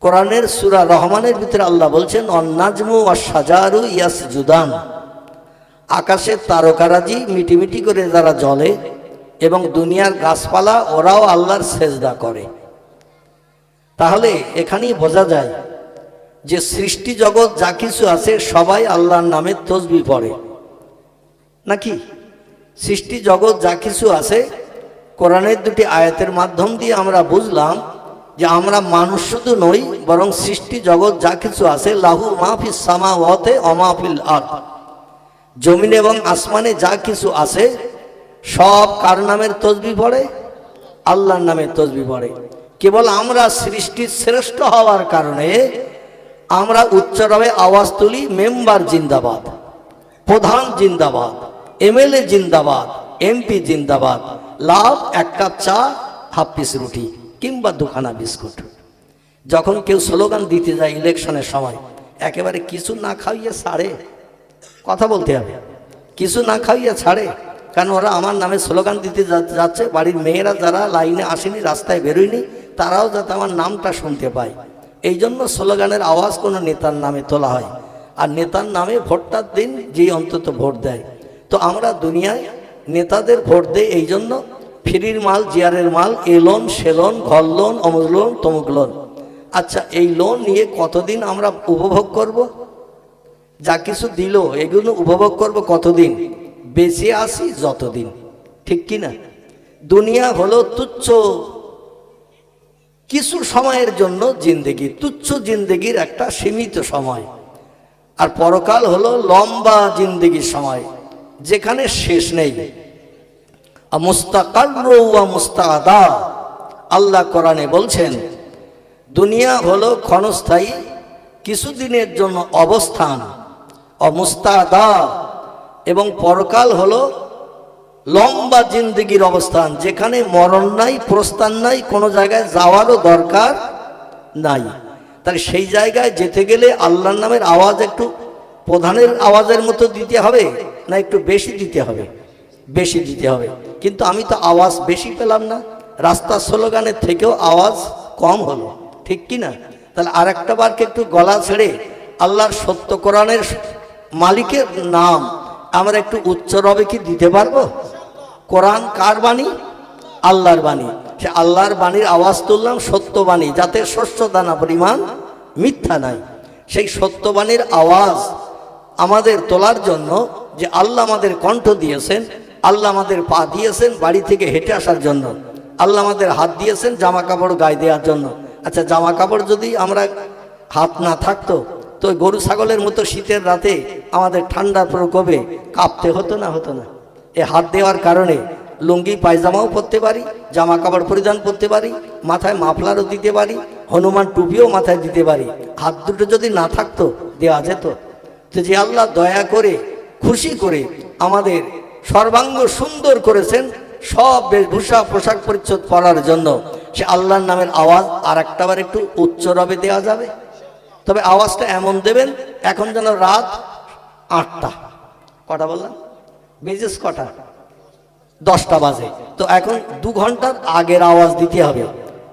কোরআনের সূরা রহমানের ভিতরে আল্লাহ বলছেন অন্নাজমু ওয়াশ-শাজারু ইয়াসজুদান, আকাশের তারকারাজি মিটিমিটি করে যারা জ্বলে এবং দুনিয়ার গাছপালা ওরাও আল্লাহর সেজদা করে। তাহলে এখানেই বোঝা যায় যে সৃষ্টি জগৎ যা কিছু আছে সবাই আল্লাহর নামে তসবিহ পড়ে নাকি? সৃষ্টি জগৎ যা কিছু আছে কোরআনের দুটি আয়াতের মাধ্যম দিয়ে আমরা বুঝলাম যে আমরা মানুষ শুধু নই, বরং সৃষ্টি জগৎ যা কিছু আছে লাহু মাহফিস সামাওয়াতি ওয়া মাহফিল আরদ, জমিন এবং আসমানে যা কিছু আছে সব কার নামের তসবিহ পড়ে? আল্লাহর নামের তসবিহ পড়ে। কেবল আমরা সৃষ্টির শ্রেষ্ঠ হওয়ার কারণে আমরা উচ্চরবে আওয়াজ তুলি, মেম্বার জিন্দাবাদ, প্রধান জিন্দাবাদ, এমএলএ জিন্দাবাদ, এমপি জিন্দাবাদ, লাভ এক কাপ চা, হাফ পিস রুটি কিংবা দুখানা বিস্কুট। যখন কেউ স্লোগান দিতে যায় ইলেকশনের সময় একেবারে কিছু না খাইয়ে ছাড়ে, কথা বলতে হবে, কিছু না খাইয়ে ছাড়ে, কারণ ওরা আমার নামে স্লোগান দিতে যাচ্ছে। বাড়ির মেয়েরা যারা লাইনে আসেনি, রাস্তায় বেরোয়নি, তারাও যাতে আমার নামটা শুনতে পায়, এই জন্য স্লোগানের আওয়াজ কোনো নেতার নামে তোলা হয়। আর নেতার নামে ভোটটার দিন যে অন্তত ভোট দেয়। তো আমরা দুনিয়ায় নেতাদের ভোট দেই এই জন্য, ফ্রির মাল, জিয়ারের মাল, এ লোন সে লোন, ঘর লোন, অমুক লোন তমুক লোন। আচ্ছা, এই লোন নিয়ে কতদিন আমরা উপভোগ করব? যা কিছু দিল এগুলো উপভোগ করব কতদিন? বেঁচে আসি যতদিন, ঠিক কি না? দুনিয়া হলো তুচ্ছ কিছু সময়ের জন্য জিন্দেগি, তুচ্ছ জিন্দেগির একটা সীমিত সময়। আর পরকাল হলো লম্বা জিন্দেগির সময়, যেখানে শেষ নেই। মুস্তাকাররু ওয়া মুস্তাআদা, আল্লাহ কোরআনে বলছেন দুনিয়া হলো ক্ষণস্থায়ী, কিছুদিনের জন্য অবস্থান, মুস্তাআদা, এবং পরকাল হলো লম্বা জিন্দেগির অবস্থান, যেখানে মরণ নাই, প্রস্থান নাই, কোনো জায়গায় যাওয়ারও দরকার নাই। তাহলে সেই জায়গায় যেতে গেলে আল্লাহর নামের আওয়াজ একটু প্রধানের আওয়াজের মতো দিতে হবে না একটু বেশি দিতে হবে? বেশি দিতে হবে। কিন্তু আমি তো আওয়াজ বেশি পেলাম না, রাস্তার স্লোগানের থেকেও আওয়াজ কম হলো, ঠিক কি না? তাহলে আর একটা বারকে একটু গলা ছেড়ে আল্লাহর সত্য কোরআনের মালিকের নাম আমরা একটু উচ্চ রবে কি দিতে পারবো? কোরআন কার বাণী? আল্লাহর বাণী। সে আল্লাহর বাণীর আওয়াজ তুললাম, সত্য বাণী, যাতে শস্য দানা পরিমাণ মিথ্যা নাই। সেই সত্যবাণীর আওয়াজ আমাদের তোলার জন্য যে আল্লাহ আমাদের কণ্ঠ দিয়েছেন, আল্লাহ আমাদের পা দিয়েছেন বাড়ি থেকে হেঁটে আসার জন্য, আল্লাহ আমাদের হাত দিয়েছেন জামা কাপড় গায়ে দেওয়ার জন্য। আচ্ছা, জামা কাপড় যদি আমরা হাত না থাকতো তো গরু ছাগলের মতো শীতের রাতে আমাদের ঠান্ডার প্রকোপে কাঁপতে হতো না? হতো না? এ হাত দেওয়ার কারণে লুঙ্গি পায়জামাও পরতে পারি, জামা কাপড় পরিধান করতে পারি, মাথায় মাফলারও দিতে পারি, হনুমান টুপিও মাথায় দিতে পারি। হাত দুটো যদি না থাকতো দেওয়া যেত? তো যে আল্লাহ দয়া করে খুশি করে আমাদের সর্বাঙ্গ সুন্দর করেছেন সব বেশভূষা পোশাক পরিচ্ছদ পরার জন্য, সে আল্লাহর নামের আওয়াজ আর একটাবার একটু উচ্চ রবে দেওয়া যাবে। তবে আওয়াজটা এমন দেবেন এখন যেন রাত 8টা, কটা বললাম? বেজেস কটা? 10টা বাজে। তো এখন 2 ঘন্টার আগের আওয়াজ দিতে হবে,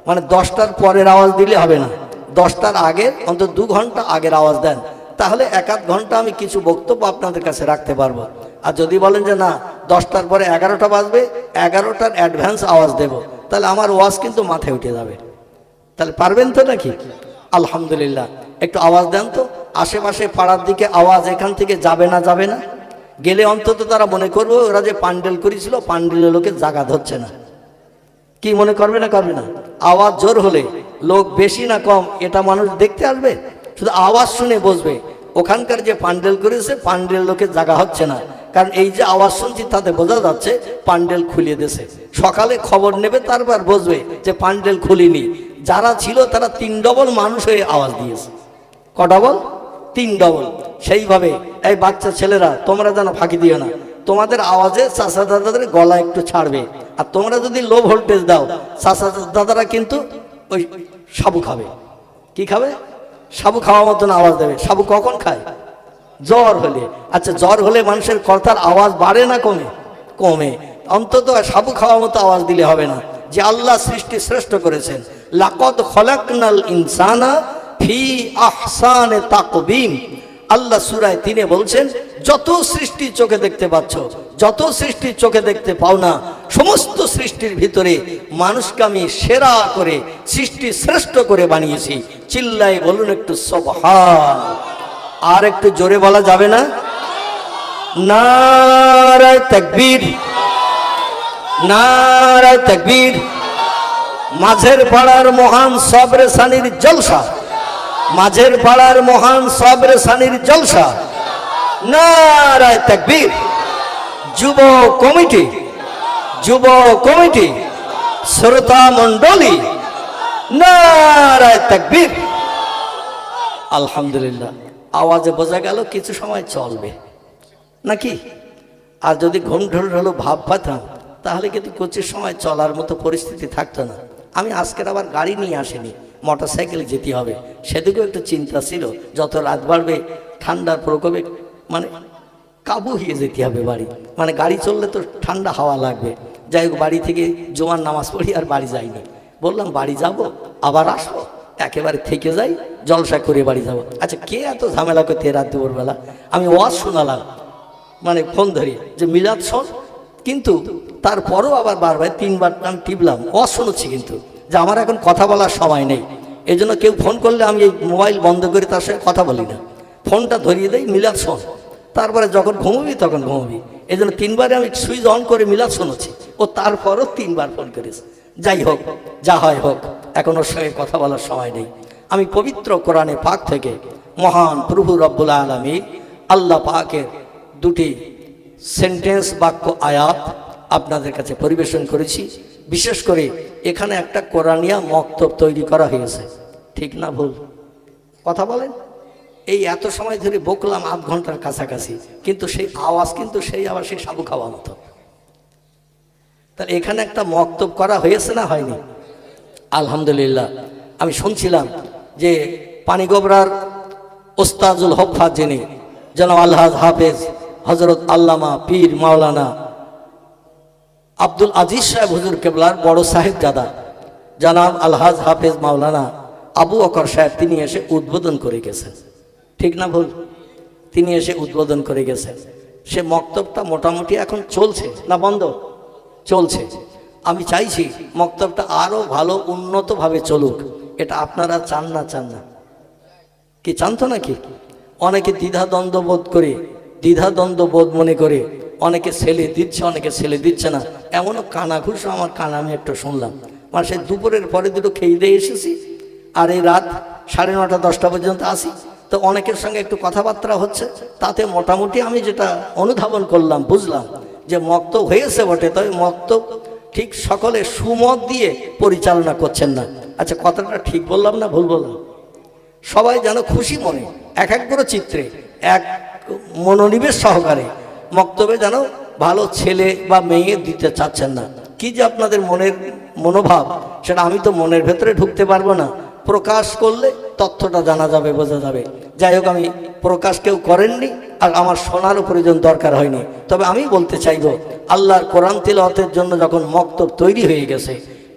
মানে 10টার পরের আওয়াজ দিলে হবে না, 10টার আগের অন্তত 2 ঘন্টা আগের আওয়াজ দেন, তাহলে 1-1 ঘন্টা আমি কিছু বক্তব্য আপনাদের কাছে রাখতে পারবো। আর যদি বলেন যে না 10টার পরে 11টা বাজবে, 11টার অ্যাডভান্স আওয়াজ দেব, তাহলে আমার ওয়াজ কিন্তু মাথায় উঠে যাবে। তাহলে পারবেন তো নাকি? আলহামদুলিল্লাহ। একটু আওয়াজ দেন তো, আশেপাশে পাড়ার দিকে আওয়াজ এখান থেকে যাবে না? যাবে না? গেলে অন্তত তারা মনে করবে ওরা যে পান্ডেল করেছিল পান্ডেলের লোকে জাগা ধরছে না। কি মনে করবে না? করবে না? আওয়াজ জোর হলে লোক বেশি না কম এটা মানুষ দেখতে আসবে, শুধু আওয়াজ শুনে বসবে। ওখানকার যে পান্ডেল করেছে পান্ডেল লোকে জাগা হচ্ছে না, কারণ এই যে আওয়াজ শুনছি তাতে বোঝা যাচ্ছে পান্ডেল খুলিয়ে দিয়েছে। সকালে খবর নেবে, তারপর বসবে যে পান্ডেল খুলিনি। যারা ছিল তারা 3 ডবল মানুষ হয়ে আওয়াজ দিয়েছে। ক ডবল? 3 ডবল। সেইভাবে এই বাচ্চা ছেলেরা তোমরা যেন ফাঁকি দিও না, তোমাদের আওয়াজে চাচা দাদাদের গলা একটু ছাড়বে। আর তোমরা যদি লো ভোল্টেজ দাও চাচা দাদারা কিন্তু ওই সাবু খাবে। কি খাবে? সাবু খাওয়ার মতন আওয়াজ দেবে। সাবু কখন খায়? জ্বর হলে। আচ্ছা, জ্বর হলে মানুষের কথার আওয়াজ বাড়ে না কমে? কমে। অন্তত সাবু খাওয়ার মতো আওয়াজ দিলে হবে না। যে আল্লাহ সৃষ্টি শ্রেষ্ঠ করেছেন, লাকাদ খলাকনাল ইনসানা ফি আহসানে তাকবীম। আল্লাহ সূরা 3 বলছেন, যত সৃষ্টি চোখে দেখতে পাচ্ছ, যত সৃষ্টি চোখে দেখতে পাও না, সমস্ত সৃষ্টির ভিতরে মানুষকে আমি সেরা করে, সৃষ্টি শ্রেষ্ঠ করে বানিয়েছি। চিল্লাই বলুন একটু সুবহান। আর একটু জোরে বলা যাবে না? নারায়ে তাকবীর, নারায়ে তাকবীর। মাঝের পাড়ার মহান সবরে সানির জলসা, মাঝের পাড়ার মহান সবরে সানির জলসা। নারায়ে তাকবীর। যুব কমিটি, যুব কমিটি, শ্রোতা মণ্ডলী, নারায়ে তাকবীর। আলহামদুলিল্লাহ। আওয়াজে বোঝা গেল কিছু সময় চলবে নাকি? আর যদি ঘুম ঢোল ভাব পাতাম তাহলে কিন্তু কিছু সময় চলার মতো পরিস্থিতি থাকতো না। আমি আজকের আবার গাড়ি নিয়ে আসিনি, মোটর সাইকেলে যেতে হবে, সেদিকেও একটু চিন্তা ছিল। যত রাত বাড়বে ঠান্ডার প্রকোপে মানে কাবু হয়ে যেতে হবে বাড়ি, মানে গাড়ি চললে তো ঠান্ডা হাওয়া লাগবে। যাই হোক, বাড়ি থেকে জোয়ার নামাজ পড়ি আর বাড়ি যাইনি। বললাম বাড়ি যাব আবার আসবো, একেবারে থেকে যাই, জলসা করে বাড়ি যাব। আচ্ছা, কে এত ঝামেলা করতে রাত দুপুরবেলা? আমি ওয়াজ শোনালাম, মানে ফোন ধরি যে মিলাদ শোন, কিন্তু তারপরও আবার বারবার 3বার আমি টিপলাম, ওয়াজ শুনছি, কিন্তু যে আমার এখন কথা বলার সময় নেই। এই জন্য কেউ ফোন করলে আমি এই মোবাইল বন্ধ করে তার সঙ্গে কথা বলি না, ফোনটা ধরিয়ে দেই, মিলাদ শোন। তারপরে যখন ঘুমবি তখন ঘুমবি। এই জন্য 3বারে আমি সুইচ অন করে মিলাদ শুনেছি, ও তারপরও 3বার ফোন করেছে। যাই হোক, যা হয় হোক, এখন ওর সঙ্গে কথা বলার সময় নেই। আমি পবিত্র কোরআনে পাক থেকে মহান প্রভু রব্বুল আলামিন আল্লাহ পাকের 2টি সেন্টেন্স, বাক্য, আয়াত আপনাদের কাছে পরিবেশন করেছি। বিশেষ করে এখানে একটা কোরআনিয়া মক্তব তৈরি করা হয়েছে, ঠিক না ভুল? কথা বলেন। এই এত সময় ধরে বকলাম, আধ ঘন্টার কাছাকাছি, কিন্তু সেই আওয়াজ কিন্তু সেই আবার সেই সাবু খাওয়া মতো। তাহলে এখানে একটা মক্তব করা হয়েছে না হয়নি? আলহামদুলিল্লাহ। আমি শুনছিলাম যে পানিগোবরার ওস্তাজুল হফা, যিনি জনাব আলহাজ হাফেজ হজরত আল্লামা পীর মাওলানা আব্দুল আজিজ সাহেব হুজুর কেবলার বড় সাহেবজাদা জনাব আলহাজ হাফেজ মাওলানা আবু বকর সাহেব, তিনি এসে উদ্বোধন করে গেছেন, ঠিক না ভুল? তিনি এসে উদ্বোধন করে গেছেন। সে মক্তবটা মোটামুটি এখন চলছে না বন্ধ? চলছে। আমি চাইছি মক্তবটা আরো ভালো উন্নতভাবে চলুক। এটা আপনারা চান না? চান না কি? চান তো নাকি? অনেকে দ্বিধাদ্বন্দ্ব বোধ করে, দ্বিধাদ্বন্দ্ব বোধ মনে করে অনেকে ছেলে দিচ্ছে, অনেকে ছেলে দিচ্ছে না। এমনও কানাঘুষ আমার কানা আমি একটু শুনলাম, মানে সে দুপুরের পরে দুটো খেয়ে দিয়ে এসেছি, আর এই রাত 9:30 10টা পর্যন্ত আসি। তো অনেকের সঙ্গে একটু কথাবার্তা হচ্ছে, তাতে মোটামুটি আমি যেটা অনুধাবন করলাম, বুঝলাম যে মক্তব হয়েছে বটে, তবে মক্তব ঠিক সকলে সুমত দিয়ে পরিচালনা করছেন না। আচ্ছা, কথাটা ঠিক বললাম না ভুল বললাম? সবাই যেন খুশি মনে, এক এক করে চিত্রে, এক মনোনিবেশ সহকারে মক্তবে যেন ভালো ছেলে বা মেয়ে দিতে চাচ্ছেন না। কি যে আপনাদের মনের মনোভাব, সেটা আমি তো মনের ভেতরে ঢুকতে পারবো না। প্রকাশ করলে তথ্যটা জানা যাবে, বোঝা যাবে। যাই হোক, আমি প্রকাশ কেউ করেননি, আর আমার শোনারও প্রয়োজন দরকার হয়নি। তবে আমি বলতে চাইব, আল্লাহর কোরআন তিলাওয়াতের জন্য যখন মক্তব তৈরি হয়ে গেছে,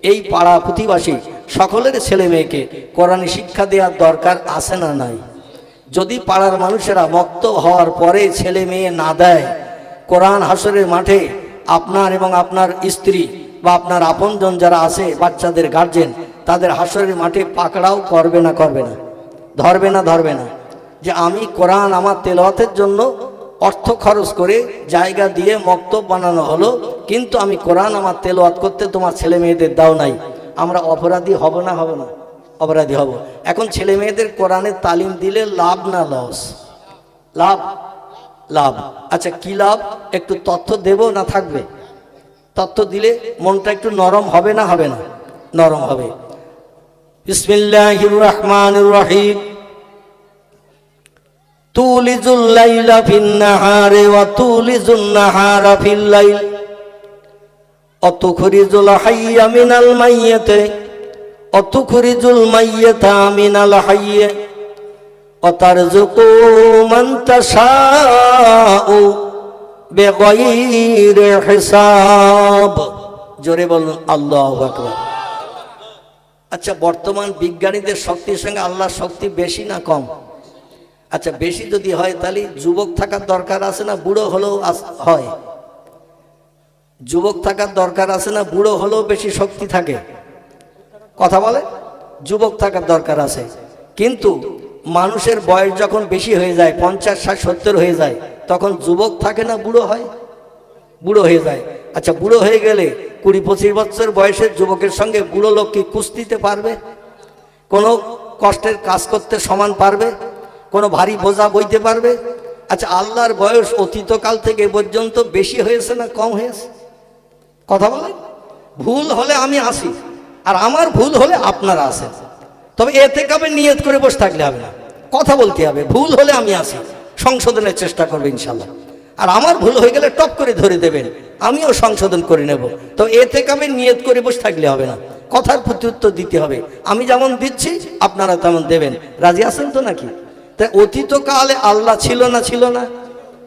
এই পাড়া প্রতিবাসী সকলের ছেলে মেয়েকে কোরআনি শিক্ষা দেওয়ার দরকার আছে না নাই? যদি পাড়ার মানুষেরা মক্তব হওয়ার পরে ছেলে মেয়ে না দেয়, কোরআন হাসরের মাঠে আপনার এবং আপনার স্ত্রী বা আপনার আপনজন যারা আছে, বাচ্চাদের গার্জেন, তাদের হাসরের মাঠে পাকড়াও করবে না? করবে না? ধরবে না? ধরবে না? যে আমি কোরআন আমার তেলাওয়াতের জন্য অর্থ খরচ করে জায়গা দিয়ে মক্তব বানানো হলো, কিন্তু আমি কোরআন আমার তেলাওয়াত করতে তোমার ছেলে মেয়েদের দাও নাই। আমরা অপরাধী হব না? হব না? অপরাধী হব। এখন ছেলে মেয়েদের কোরআনের তালিম দিলে লাভ না লস? লাভ, লাভ। আচ্ছা, কি লাভ? একটু তথ্য দেব না থাকবে? তথ্য দিলে মনটা একটু নরম হবে না? হবে না? নরম হবে। বিসমিল্লাহির রহমানির রহিম। তুলিজুল লাইলা ফিন নাহারি ওয়া তুলিজুন নাহারা ফিল লাইল ওয়া তুখরিজুল হাইয়া মিনাল মাইয়্যিতি ওয়া তুখরিজুল মাইয়্যিতা মিনাল হাইয়্যি ওয়া তারযুকু মান তাশাউ বিগাইরি হিসাব। জোরে বলুন আল্লাহু আকবার। আচ্ছা, বর্তমান বিজ্ঞানীদের শক্তির সঙ্গে আল্লাহর শক্তি বেশি না কম? আচ্ছা, বেশি যদি হয় তাহলে যুবক থাকার দরকার আছে না বুড়ো হলেও হয়? যুবক থাকার দরকার আছে না বুড়ো হলেও বেশি শক্তি থাকে? কথা বলে, যুবক থাকার দরকার আছে। কিন্তু মানুষের বয়স যখন বেশি হয়ে যায়, 50, 60, 70 হয়ে যায়, তখন যুবক থাকে না বুড়ো হয়? বুড়ো হয়ে যায়। আচ্ছা, বুড়ো হয়ে গেলে 20-25 বছর বয়সের যুবকের সঙ্গে বুড়ো লোক কি কুস্তিতে পারবে? কোনো কষ্টের কাজ করতে সমান পারবে? কোনো ভারী বোঝা বইতে পারবে? আচ্ছা, আল্লাহর বয়স অতীতকাল থেকে পর্যন্ত বেশি হয়েছে না কম হয়েছে? কথা বলেন। ভুল হলে আমি আসি, আর আমার ভুল হলে আপনারা আসেন। তবে এতে কাবে নিয়ত করে বসে থাকলে হবে না, কথা বলতে হবে। ভুল হলে আমি আসি, সংশোধনের চেষ্টা করবো ইনশাল্লাহ। আর আমার ভুল হয়ে গেলে টপ করে ধরে দেবেন, আমিও সংশোধন করে নেব। তো এতে কাবে নিয়ত করে বসে থাকলে হবে না, কথার প্রতি উত্তর দিতে হবে। আমি যেমন দিচ্ছি আপনারা তেমন দেবেন। রাজি আছেন তো নাকি? তাই অতীতকালে আল্লাহ ছিল না? ছিল না?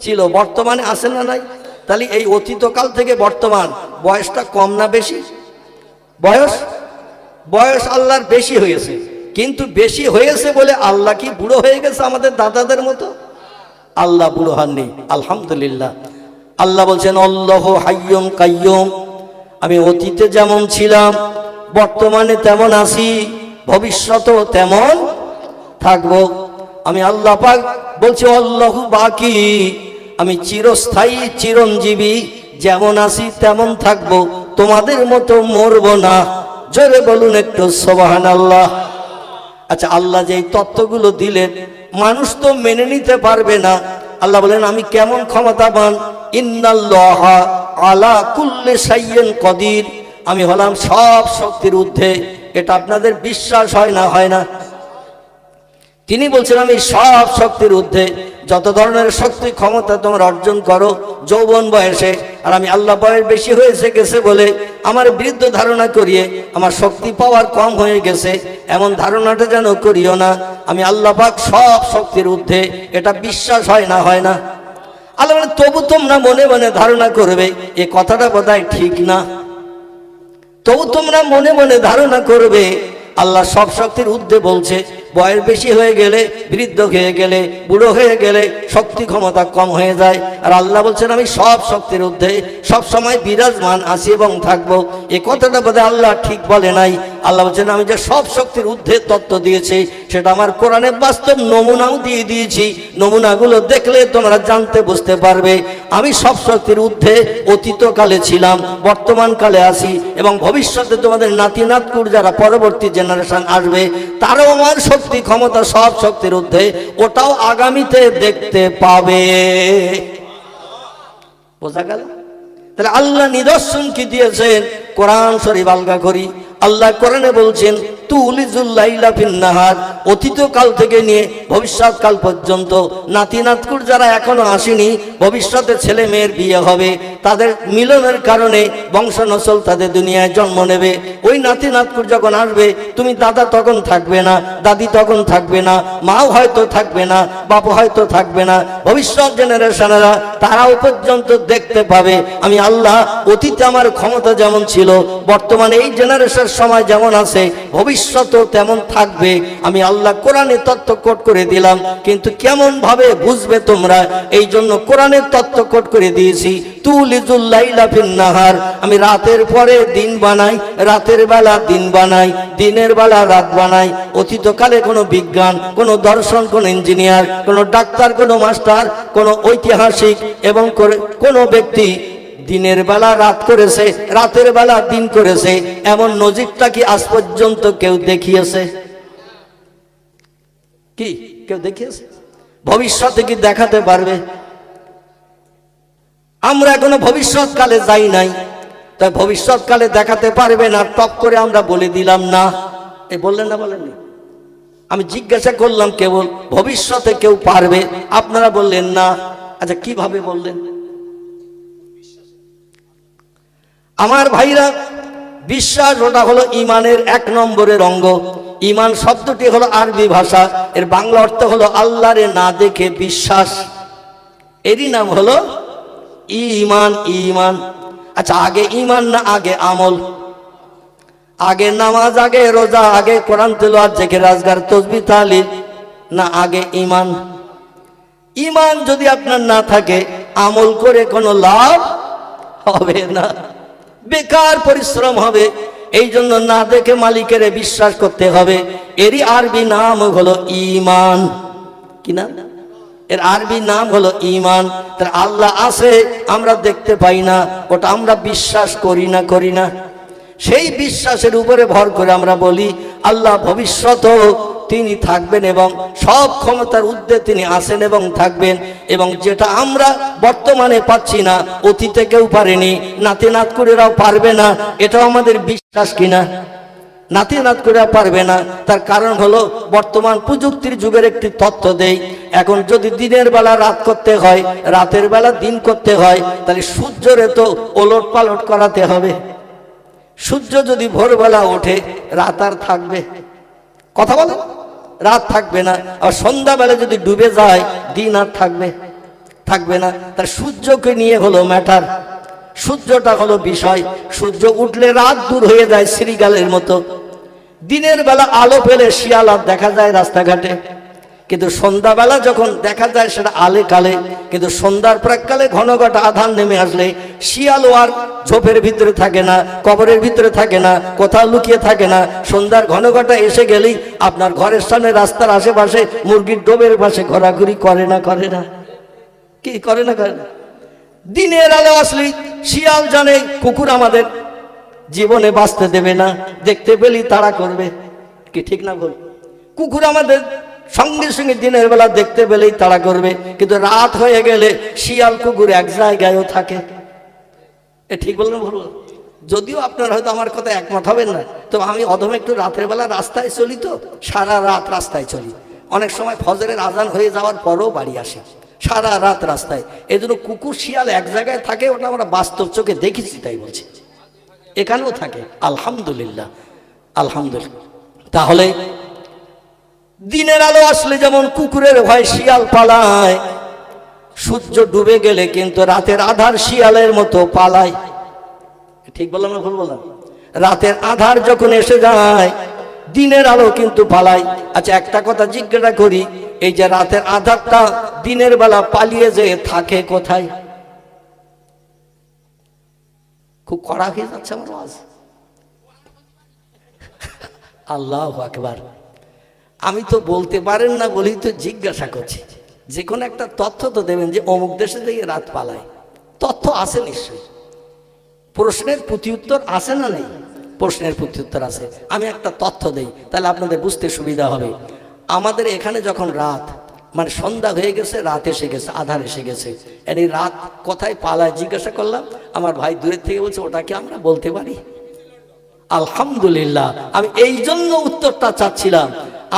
ছিল। বর্তমানে আছে না নাই? তাহলে এই অতীতকাল থেকে বর্তমান বয়সটা কম না বেশি? বয়স আল্লাহর বেশি হয়েছে। কিন্তু বেশি হয়েছে বলে আল্লাহ কি বুড়ো হয়ে গেছে আমাদের দাদাদের মতো? আল্লাহ বুড়ো হননি, আলহামদুলিল্লাহ। আল্লাহ বলছেন আল্লাহু হাইয়ুম কাইয়ুম, আমি অতীতে যেমন ছিলাম বর্তমানে তেমন আছি, ভবিষ্যতেও তেমন থাকবো। আমি আল্লাহ পাক বলছি আল্লাহু বাকি, আমি চিরস্থায়ী চিরঞ্জীবী, যেমন আছি তেমন থাকবো, তোমাদের মতো মরবো না। জোরে বলুন একটু সুবহানাল্লাহ। আচ্ছা, আল্লাহ যে এই তত্ত্বগুলো দিলেন মানুষ তো মেনে নিতে পারবে না। আল্লাহ বলেন আমি কেমন ক্ষমতাবান, ইন্নাল্লাহা আলা কুল্লি শাইইন কদির, আমি হলাম সব শক্তির ঊর্ধ্বে। এটা আপনাদের বিশ্বাস হয় না? হয় না? তিনি বলছেন আমি সব শক্তির ঊর্ধ্বে। যত ধরনের শক্তি ক্ষমতা তোমরা অর্জন করো যৌবন বয়সে, আর আমি আল্লাহ বয়স বেশি হয়েছে গেছে বলে আমার বিরুদ্ধে ধারণা করিয়ে আমার শক্তি পাওয়ার কম হয়ে গেছে, এমন ধারণাটা যেন করিও না। আমি আল্লাহ পাক সব শক্তির ঊর্ধ্বে। এটা বিশ্বাস হয় না? হয় না? আল্লাহ বলে তবু তোমরা মনে মনে ধারণা করবে, এ কথাটা বোধহয় ঠিক না। তবু তোমরা মনে মনে ধারণা করবে আল্লাহ সব শক্তির ঊর্ধ্বে বলছে। বয়স বেশি হয়ে গেলে, বৃদ্ধ হয়ে গেলে, বুড়ো হয়ে গেলে শক্তি ক্ষমতা কম হয়ে যায়। আর আল্লাহ বলছেন আমি সব শক্তির ঊর্ধ্বে, সব সময় বিরাজমান আছি এবং থাকবো। এই কথাটা বোধহয় আল্লাহ ঠিক বলে নাই। আল্লাহ বলছেন আমি যে সব শক্তির ঊর্ধ্বে তত্ত্ব দিয়েছি সেটা আমার কোরআনে বাস্তব নমুনাও দিয়ে দিয়েছি। নমুনাগুলো দেখলে তোমরা জানতে বুঝতে পারবে আমি সব শক্তির ঊর্ধ্বে অতীতকালে ছিলাম, বর্তমান কালে আছি, এবং ভবিষ্যতে তোমাদের নাতি নাতকুর যারা পরবর্তী জেনারেশন আসবে তারাও আমার শক্তি ক্ষমতা সব শক্তির ঊর্ধ্বে, ওটাও আগামীতে দেখতে পাবে। বোঝা গেল? তাহলে আল্লাহ নিদর্শন কি দিয়েছেন? কোরআন শরীফ আলগা করি। আল্লাহ কোরআনে বলছেন তুলিজুল লাইলা ফিন নাহার, অতীতকাল থেকে নিয়ে ভবিষ্যৎকাল পর্যন্ত নাতি নাতকুর যারা এখনো আসেনি, ভবিষ্যতে ছেলে মেয়ের বিয়ে হবে, তাদের মিলনের কারণে বংশ নসল তাদের দুনিয়ায় জন্ম নেবে। ওই নাতি নাতকুর যখন আসবে তুমি দাদা তখন থাকবে না, দাদি তখন থাকবে না, মাও হয়তো থাকবে না, বাপ হয়তো থাকবে না। ভবিষ্যৎ জেনারেশনেরা তারাও পর্যন্ত দেখতে পাবে আমি আল্লাহ অতীতে আমার ক্ষমতা যেমন ছিল বর্তমানে এই জেনারেশন সময় যেমন আছে ভবিষ্যতেও তেমন থাকবে। আমি আল্লাহ কোরআনে তত্ত্ব কোট করে দিলাম, কিন্তু কেমন ভাবে বুঝবে তোমরা, এই জন্য কোরআনের তত্ত্ব কোট করে দিয়েছি তুলিজুল লাইলা ফিন নাহার, আমি রাতের পরে দিন বানাই, রাতের বেলা দিন বানাই, দিনের বেলা রাত বানাই। অতীতকালে কোনো বিজ্ঞান, কোনো দর্শন, কোনো ইঞ্জিনিয়ার, কোনো ডাক্তার, কোনো মাস্টার, কোনো ঐতিহাসিক এবং কোনো ব্যক্তি দিনের বেলা রাত করেছে, রাতের বেলা দিন করেছে, এমন নজিরটা কি আজ পর্যন্ত কেউ দেখিয়েছে? কি কেউ দেখিয়েছে? ভবিষ্যতে কি দেখাতে পারবে? আমরা এখনো ভবিষ্যৎকালে যাই নাই, তাই ভবিষ্যৎকালে দেখাতে পারবে না। টপ করে আমরা বলে দিলাম না। এই বললেন না? বলেননি? আমি জিজ্ঞাসা করলাম কেবল ভবিষ্যতে কেউ পারবে, আপনারা বললেন না। আচ্ছা, কিভাবে বললেন? আমার ভাইরা, বিশ্বাস ওটা হলো ইমানের 1 নম্বরের অঙ্গ। ইমান শব্দটি হলো আরবি ভাষা, এর বাংলা অর্থ হলো আল্লাহরে না দেখে বিশ্বাস, এরই নাম হলো ইমান। ইমান। আচ্ছা, আগে ইমান না আগে আমল? আগে নামাজ, আগে রোজা, আগে কোরআন তেলাওয়াত, জিকির আজকার, তাসবিহ তাহলিল, না আগে ঈমান? ঈমান যদি আপনার না থাকে, আমল করে কোনো লাভ হবে না, বেকার পরিশ্রম হবে। এই জন্য না দেখে মালিকের বিশ্বাস করতে হবে। এরই আরবি নাম হলো ঈমান। কি নাম? এর আরবি নাম হলো ঈমান। তার আল্লাহ আছে, আমরা দেখতে পাই না, ওটা আমরা বিশ্বাস করি না। সেই বিশ্বাসের উপরে ভর করে আমরা বলি আল্লাহ ভবিষ্যতেও তিনি থাকবেন এবং সব ক্ষমতার ঊর্ধ্বে তিনি আছেন এবং থাকবেন। এবং যেটা আমরা বর্তমানে পাচ্ছি না, অতীতে কেউ পারেনি, নাতি নাত করেরাও পারবে না, এটাও আমাদের বিশ্বাস কিনা? নাতি নাত করে পারবে না। তার কারণ হলো বর্তমান প্রযুক্তির যুগের একটি তথ্য দেই। এখন যদি দিনের বেলা রাত করতে হয়, রাতের বেলা দিন করতে হয়, তাহলে সূর্যরে তো ওলট পালট করাতে হবে। সূর্য যদি ভোরবেলা ওঠে, রাত আর থাকবে? কথা বলে, রাত থাকবে না। আর সন্ধ্যাবেলা যদি ডুবে যায়, দিন আর থাকবে না। তার সূর্যকে নিয়ে হলো ম্যাটার, সূর্যটা হলো বিষয়। সূর্য উঠলে রাত দূর হয়ে যায় শ্রীগালের মতো। দিনের বেলা আলো পেলে শিয়াল আর দেখা যায় রাস্তাঘাটে, কিন্তু সন্ধ্যাবেলা যখন দেখা যায় সেটা আলে কালে। কিন্তু সন্ধ্যার প্রাককালে ঘন ঘটা আধার নেমে আসলে শিয়াল আর ঝোপের ভিতরে থাকে না, কবরের ভিতরে থাকে না, কোথাও লুকিয়ে থাকে না। সন্ধ্যার ঘন ঘটা এসে গেলেই আপনার ঘরের সামনে, রাস্তার আশেপাশে, মুরগির ডোবের পাশে ঘোরাঘুরি করে না? কি করে না? দিনের আলো আসলে শিয়াল জানে কুকুর আমাদের জীবনে বাঁচতে দেবে না, দেখতে পেলেই তাড়া করবে। কি ঠিক না ভুল? কুকুর আমাদের সঙ্গে সঙ্গে দিনের বেলা দেখতে পেলেই তাড়া করবে, কিন্তু রাত হয়ে গেলে শিয়াল কুকুর এক জায়গায়ও থাকে। এ ঠিক বললাম ভুল? যদিও আপনারা হয়তো আমার কথা একমত হবেন না, তো আমি অধমে একটু রাতের বেলা রাস্তায় চলি, তো সারা রাত রাস্তায় চলি। অনেক সময় ফজরের আজান হয়ে যাওয়ার পরও বাড়ি আসি, সারা রাত রাস্তায়। এই জন্য কুকুর শিয়াল এক জায়গায় থাকে, ওটা আমরা বাস্তব চোখে দেখেছি, তাই বলছি। এখানেও থাকে, আলহামদুলিল্লাহ, আলহামদুলিল্লাহ। তাহলে দিনের আলো আসলে যেমন কুকুরের ভয় শিয়াল পালায়, সূর্য ডুবে গেলে কিন্তু রাতের আধার শিয়ালের মতো পালায়। ঠিক বললাম না ভুল বললাম? রাতের আধার যখন এসে যায়, দিনের আলো কিন্তু পালায়। আচ্ছা, একটা কথা জিজ্ঞাসা করি, এই যে রাতের আধারটা দিনের বেলা পালিয়ে যেয়ে থাকে কোথায়? খুব কড়া হয়ে যাচ্ছে আমার আওয়াজ। আল্লাহু আকবার। আমি তো বলতে পারেন না বলেই তো জিজ্ঞাসা করছি। যে কোনো একটা তথ্য তো দেবেন যে অমুক দেশে থেকে রাত পালায়। তথ্য আছে নিশ্চয়ই। প্রশ্নের প্রতি উত্তর আছে না নেই? প্রশ্নের প্রতি উত্তর আছে। আমি একটা তথ্য দেই, তাহলে আপনাদের বুঝতে সুবিধা হবে। আমাদের এখানে যখন রাত, মানে সন্ধ্যা হয়ে গেছে, রাত এসে গেছে, আধার এসে গেছে, এই রাত কোথায় পালায় জিজ্ঞাসা করলাম। আমার ভাই দূরের থেকে বলছে, ওটা কি আমরা বলতে পারি? আলহামদুলিল্লাহ। আমি এই জন্য উত্তরটা চাচ্ছিলাম।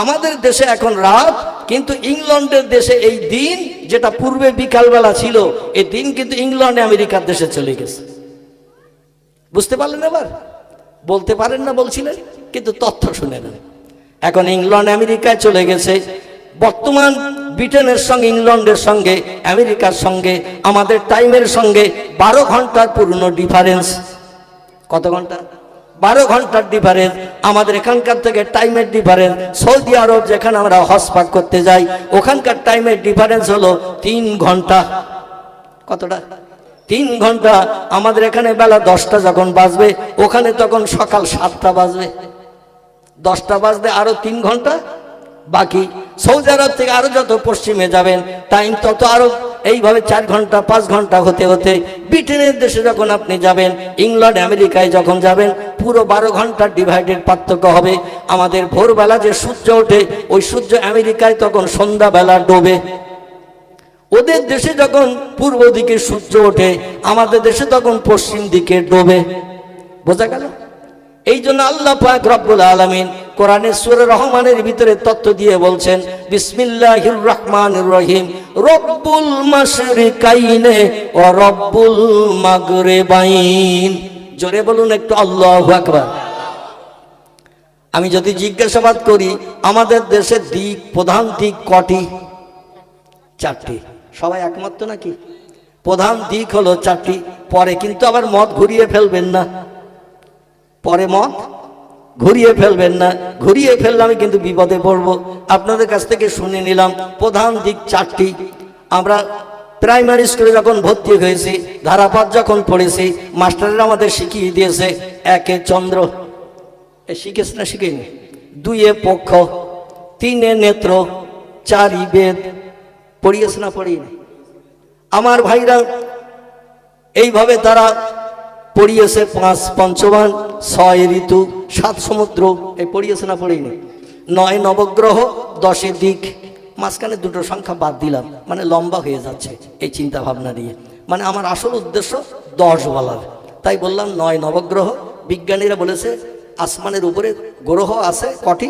আমাদের দেশে এখন রাত, কিন্তু ইংল্যান্ডের দেশে এই দিন, যেটা পূর্বে বিকালবেলা ছিল, এই দিন কিন্তু ইংল্যান্ডে আমেরিকার দেশে চলে গেছে। বুঝতে পারলেন? এবার বলতে পারেন না বলছিলেন, কিন্তু তথ্য শুনে নেন। এখন ইংল্যান্ড আমেরিকায় চলে গেছে। বর্তমান ব্রিটেনের সঙ্গে, ইংল্যান্ডের সঙ্গে, আমেরিকার সঙ্গে আমাদের টাইমের সঙ্গে 12 ঘন্টার পূর্ণ ডিফারেন্স। কত ঘন্টা? 12 ঘন্টার ডিফারেন্স। আমাদের এখানকার থেকে টাইমের ডিফারেন্স, সৌদি আরব যেখানে আমরা হজ পাক করতে যাই, ওখানকার টাইমের ডিফারেন্স হলো 3 ঘন্টা। কতটা? 3 ঘন্টা। আমাদের এখানে বেলা 10টা যখন বাজবে, ওখানে তখন সকাল 7টা বাজবে। 10টা বাজতে আরো 3 ঘন্টা বাকি। সৌদি আরব থেকে আরো যত পশ্চিমে যাবেন, টাইম তত আরো এইভাবে 4 ঘন্টা 5 ঘন্টা হতে হতে ব্রিটেনের দেশে যখন আপনি যাবেন, ইংল্যান্ড আমেরিকায় যখন যাবেন, পুরো 12 ঘন্টার ডিভাইডেড পার্থক্য হবে। আমাদের ভোরবেলা যে সূর্য ওঠে, ওই সূর্য আমেরিকায় তখন সন্ধ্যাবেলা ডোবে। ওদের দেশে যখন পূর্ব দিকে সূর্য ওঠে, আমাদের দেশে তখন পশ্চিম দিকে ডোবে। বোঝা গেল? এই জন্য আল্লাহ পাক রব্বুল আলামিন কোরআনে সূরা রহমানের ভিতরে তথ্য দিয়ে বলছেন, বিসমিল্লাহির রহমানির রহিম, রব্বুল মাশরিকাইনে ওয়া রব্বুল মাগরিবাইন। জোরে বলুন একটু আল্লাহু আকবার। আমি যদি জিজ্ঞাসাবাদ করি, আমাদের দেশের দিক, প্রধান দিক কটি? 4টি। সবাই একমত তো নাকি? প্রধান দিক হলো 4টি। পরে কিন্তু আবার মত ঘুরিয়ে ফেলবেন না, পরে মত ঘুরিয়ে ফেলবেন না, ঘুরিয়ে ফেললে আমি কিন্তু বিপদে পড়ব। আপনাদের কাছ থেকে শুনে নিলাম প্রধান দিক চারটি। আমরা প্রাইমারি স্কুলে যখন ভর্তি হয়েছি, ধারাপাত যখন পড়েছি, মাস্টাররা আমাদের শিখিয়ে দিয়েছে, একে চন্দ্র, শিখেছে না শিখেনি, দুইয়ে পক্ষ, তিনে নেত্র, চারি বেদ, পড়িয়েছে না পড়িনি? আমার ভাইরা এইভাবে তারা পড়িয়েছে, পাঁচ পঞ্চবান, ছয় ঋতু, সাত সমুদ্র, এই পড়িয়েছে না পড়িনি? নয় নবগ্রহ, 10 দিক, মাঝখানে দুটো সংখ্যা বাদ দিলাম, মানে লম্বা হয়ে যাচ্ছে এই চিন্তা ভাবনা দিয়ে। মানে আমার আসল উদ্দেশ্য 10 বলার, তাই বললাম 9 নবগ্রহ। বিজ্ঞানীরা বলেছে আসমানের উপরে গ্রহ আছে কটি?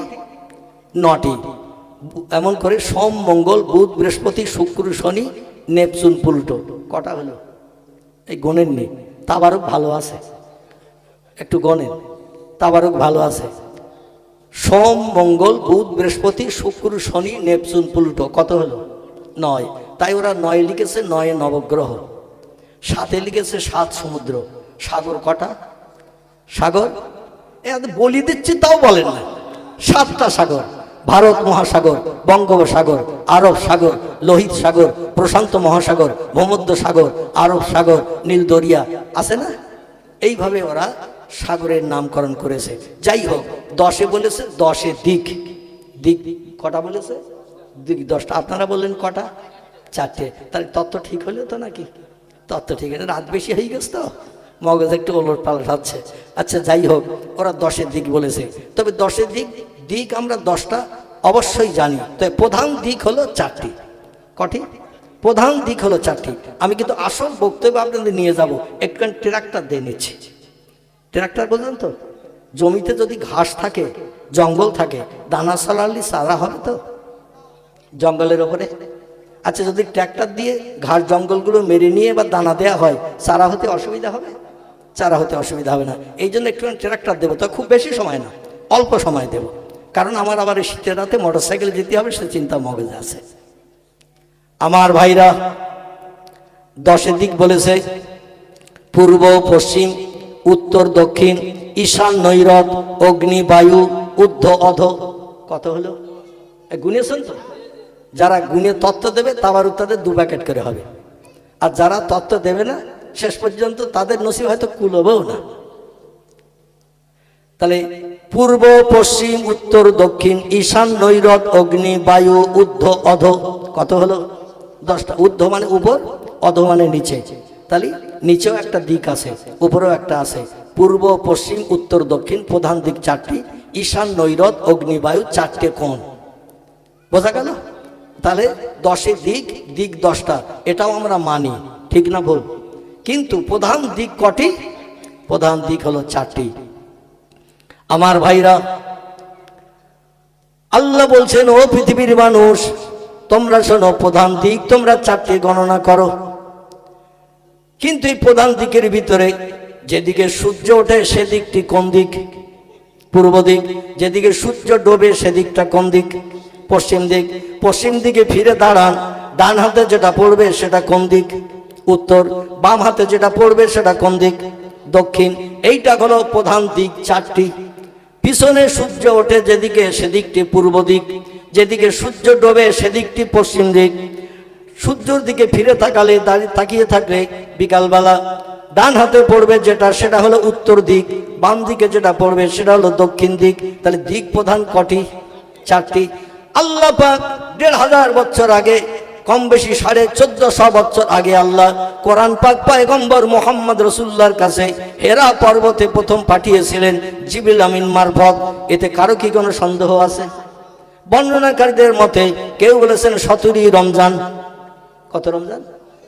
9টি। এমন করে সোম, মঙ্গল, বুধ, বৃহস্পতি, শুক্র, শনি, নেপচুন, প্লুটো। কটা হলো? এই গণের নেই, তাবারক ভালো আছে, একটু গণেন, তাবারক ভালো আছে। সোম, মঙ্গল, বুধ, বৃহস্পতি, শুক্র, শনি, নেপচুন, প্লুটো, কত হলো? 9। তাই ওরা 9 লিখেছে, 9 নবগ্রহ। 7 লিখেছে 7 সমুদ্র। সাগর কটা? সাগর বলি দিচ্ছি তাও বলেন না। 7টা সাগর, ভারত মহাসাগর, বঙ্গোপসাগর, আরব সাগর, লোহিত সাগর, প্রশান্ত মহাসাগর, ভূমধ্য সাগর, আরব সাগর, নীল দরিয়া, আছে না? এইভাবে ওরা সাগরের নামকরণ করেছে। যাই হোক, 10 বলেছে, 10 দিক। দিক কটা বলেছে? দিক 10টা। আপনারা বললেন কটা? 4টে। তাহলে তত্ত্ব ঠিক হলো তো নাকি? তত্ত্ব ঠিক আছে, রাত বেশি হয়ে গেছে তো মগজ একটু ওলট পালট হচ্ছে। আচ্ছা যাই হোক, ওরা 10 দিক বলেছে। তবে 10 দিক আমরা 10টা অবশ্যই জানি। তবে প্রধান দিক হলো 4টি। কটি? প্রধান দিক হলো 4টি। আমি কিন্তু আসল বক্তব্য আপনাদের নিয়ে যাব। একটু ট্রাক্টর দিয়ে নিচ্ছি। ট্রাক্টর বললেন তো, জমিতে যদি ঘাস থাকে, জঙ্গল থাকে, দানা সালালি সারা হবে তো জঙ্গলের ওপরে। আচ্ছা যদি ট্রাক্টর দিয়ে ঘাস জঙ্গলগুলো মেরে নিয়ে বা দানা দেওয়া হয়, চারা হতে অসুবিধা হবে? চারা হতে অসুবিধা হবে না। এই জন্য একটু ট্রাক্টর দেবো, তো খুব বেশি সময় না, অল্প সময় দেব। কারণ আমার আবার এই শীতের রাতে মোটরসাইকেল যেতে হবে, সে চিন্তা মগজে আছে। আমার ভাইরা 10 দিক বলেছে, পূর্ব, পশ্চিম, উত্তর, দক্ষিণ, ঈশান, নৈরত, অগ্নি, বায়ু, ঊর্ধ্ব, অধ। কত হলো? গুনেছেন তো? যারা গুনে তত্ত্ব দেবে তাবার তাদের 2 প্যাকেট করে হবে, আর যারা তত্ত্ব দেবে না শেষ পর্যন্ত তাদের নসিব হয়তো কুলবেও না। তাহলে পূর্ব, পশ্চিম, উত্তর, দক্ষিণ, ঈশান, নৈরত, অগ্নি, বায়ু, ঊর্ধ্ব, অধ। কত হলো? 10টা। ঊর্ধ্ব মানে উপর, অধ মানে নিচে। তাহলে নিচেও একটা দিক আছে, উপরেও একটা আছে। পূর্ব, পশ্চিম, উত্তর, দক্ষিণ, প্রধান দিক 4টি, ঈশান, নৈরত, অগ্নি, বায়ু, 4টে কোণ। বোঝা গেল? তাহলে 10 দিক 10টা, এটাও আমরা মানি, ঠিক না ভুল? কিন্তু প্রধান দিক কটি? প্রধান দিক হলো 4টি। আমার ভাইরা, আল্লাহ বলছেন, ও পৃথিবীর মানুষ, তোমরা শোনো, প্রধান দিক তোমরা 4টি গণনা করো। কিন্তু এই প্রধান দিকের ভিতরে যেদিকে সূর্য ওঠে সেদিকটি কোন দিক? পূর্ব দিক। যেদিকে সূর্য ডোবে সেদিকটা কোন দিক? পশ্চিম দিক। পশ্চিম দিকে ফিরে দাঁড়ান, ডান হাতে যেটা পড়বে সেটা কোন দিক? উত্তর। বাম হাতে যেটা পড়বে সেটা কোন দিক? দক্ষিণ। এইটা হলো প্রধান দিক 4টি। পিছনে সূর্য ওঠে যেদিকে সেদিকটি পূর্ব দিক, যেদিকে সূর্য ডোবে সেদিকটি পশ্চিম দিক। সূর্যের দিকে ফিরে তাকালে, তাকিয়ে থাকলে বিকালবেলা ডান হাতে পড়বে যেটা, সেটা হলো উত্তর দিক, বাম দিকে যেটা পড়বে সেটা হলো দক্ষিণ দিক। তাহলে দিক প্রধান কটি? 4টি। আল্লাহ পাক 1500 বছর আগে, কম বেশি 1450 বছর আগে আল্লাহ কোরআন পাক পয়গম্বর মুহাম্মদ রাসূলুল্লাহর কাছে হেরা পর্বতে প্রথম পাঠিয়েছিলেন জিবরিল আমিন মারফত। এতে কারো কি কোনো সন্দেহ আছে? বর্ণনাকারীদের মতে কেউ বলেছেন 17 রমজান। কত রমজান?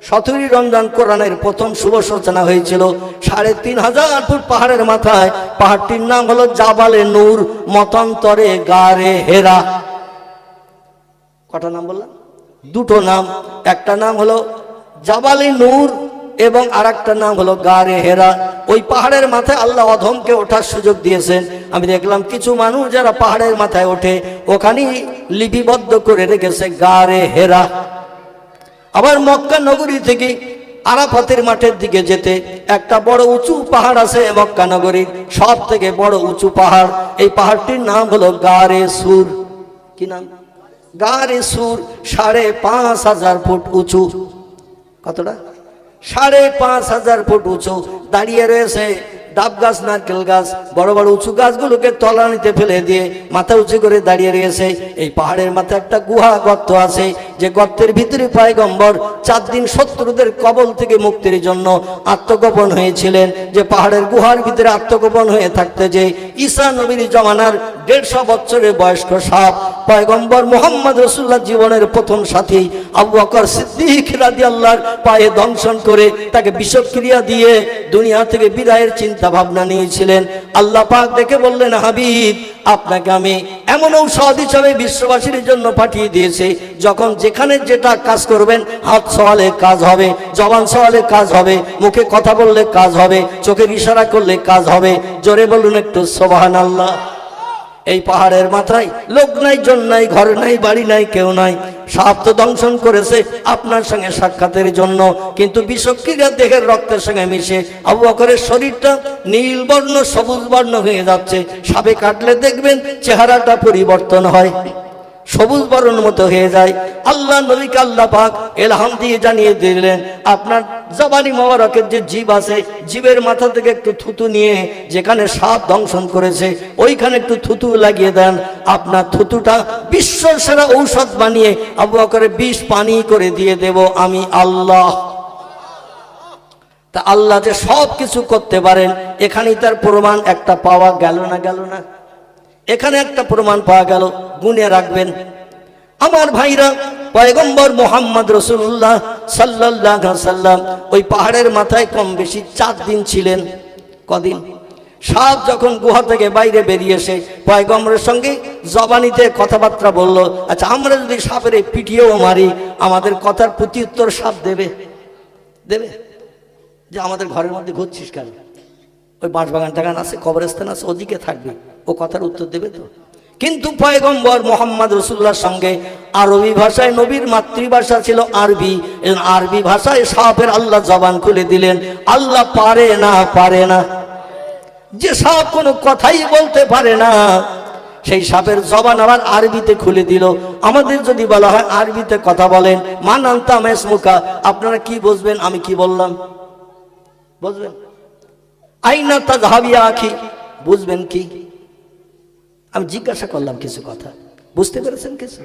17 রমজান কোরআনের প্রথম শুভ সূচনা হয়েছিল 3500 ফুট পাহাড়ের মাথায়। পাহাড়টির নাম হলো জাবালে নূর, মতান্তরে গারে হেরা। কটা নাম বললাম? 2টো নাম। একটা নাম হলো জাবালে নূর এবং আরেকটা নাম হলো গারে হেরা। ওই পাহাড়ের মাথায় আল্লাহ অধমকে ওঠার সুযোগ দিয়েছেন। আমি দেখলাম কিছু মানুষ যারা পাহাড়ের মাথায় ওঠে ওখানেই লিপিবদ্ধ করে রেখেছে গারে হেরা। আবার মক্কা নগরী থেকে আরাফাতের মাঠের দিকে যেতে একটা বড় উঁচু পাহাড় আছে মক্কা নগরীর সব থেকে বড় উঁচু পাহাড়। এই পাহাড়টির নাম হলো গারে সুর। কি নাম? গারে সুর। 5,500 ফুট উঁচু। কতটা? 5,500 ফুট উঁচু। দাঁড়িয়ে রয়েছে ডাব গাছ, নারকেল গাছ, বড় বড় উঁচু গাছগুলোকে তলানিতে ফেলে দিয়ে মাথা উঁচু করে দাঁড়িয়ে রয়েছে। এই পাহাড়ের মাথায় একটা গুহা গর্ত আছে, যে গর্তের ভিতরে পয়গম্বর 4 দিন শত্রুদের কবল থেকে মুক্তির জন্য আত্মগোপন হয়েছিলেন। যে পাহাড়ের গুহার ভিতরে আত্মগোপন হয়ে থাকতে যে ঈসা নবীর জমানার 150 বছরের বয়স্ক সাপ পয়গম্বর মুহাম্মদ রাসূলুল্লাহ জীবনের প্রথম সাথী আবু বকর সিদ্দিক রাদিয়াল্লাহর পায়ে দংশন করে তাকে বিষক্রিয়া দিয়ে দুনিয়া থেকে বিদায়ের চিন্তা ভাবনা নিয়েছিলেন। আল্লাহ পাক দেখে বললেন, হাবিব, আপনাকে আমি এমন ঔষধ হিসাবে বিশ্ববাসীর জন্য পাঠিয়ে দিয়েছি, যখন যেখানে যেটা কাজ করবেন, হাত সওয়ালে কাজ হবে, জবান সওয়ালে কাজ হবে, মুখে কথা বললে কাজ হবে, চোখের ইশারা করলে কাজ হবে। জোরে বলুন একটু সুবহানাল্লাহ। এই পাহাড়ের মাথায় লোক নাই, জন নাই, ঘর নাই, বাড়ি নাই, কেউ নাই। সাপ তো দংশন করেছে আপনার সঙ্গে সাক্ষাতের জন্য, কিন্তু বিষক্রিয়া দেহের রক্তের সঙ্গে মিশে আবু বকরের শরীরটা নীল বর্ণ, সবুজ বর্ণ হয়ে যাচ্ছে। সাপে কাটলে দেখবেন চেহারাটা পরিবর্তন হয়, সবুজ বর্ণ মতো হয়ে যায়। আল্লাহ নবীকে আল্লাহ পাক ইলহাম দিয়ে জানিয়ে দিলেন, আপনার জবানি মোবারকের যে জীব আছে, জীবের মাথা থেকে একটু থুতু নিয়ে যেখানে সাপ দংশন করেছে ওইখানে একটু থুতু লাগিয়ে দেন। আপনার থুতুটা বিশ্ব সেরা ঔষধ বানিয়ে আবু বকরের বিষ পানি করে দিয়ে দেব আমি আল্লাহ। তা আল্লাহ যে সব কিছু করতে পারেন, এখানেই তার প্রমাণ একটা পাওয়া গেল না? গেল না? এখানে একটা প্রমাণ পাওয়া গেল, গুনে রাখবেন আমার ভাইরা। পয়গম্বর মুহাম্মদ রাসূলুল্লাহ সাল্লাল্লাহু আলাইহি সাল্লাম ওই পাহাড়ের মাথায় কম বেশি 4 দিন ছিলেন। কদিন? সাপ যখন গুহা থেকে বাইরে বেরিয়ে এসে পয়গম্বরের সঙ্গে জবানিতে কথাবার্তা বলল, আচ্ছা আমরা যদি সাপের পিটিয়েও মারি, আমাদের কথার প্রতি উত্তর সাপ দেবে? দেবে? যে আমাদের ঘরের মধ্যে ঘুরছিস কেন? ওই বাঁশবাগান টাগান আছে, কবরস্থান আছে, ওদিকে থাকবে, ও কথার উত্তর দেবে তো? কিন্তু পয়গম্বর মুহাম্মদ রাসূলুল্লাহর সঙ্গে আরবি ভাষায়, নবীর মাতৃভাষা ছিল আরবি, আরবি ভাষায় সাপের আল্লাহ জবান খুলে দিলেন। আল্লাহ পারে না? পারে না? যে সাপ কোনো কথাই বলতে পারে না, সেই সাপের জবান আবার আরবিতে খুলে দিল। আমাদের যদি বলা হয় আরবিতে কথা বলেন, মান আনতা মাসমুকা, আপনারা কি বুঝবেন? আমি কি বললাম বুঝবেন? আইনা তাযহাবিয়া আখি, বুঝবেন কি? আমি জিজ্ঞাসা করলাম কিছু কথা, বুঝতে পেরেছেন কিছু?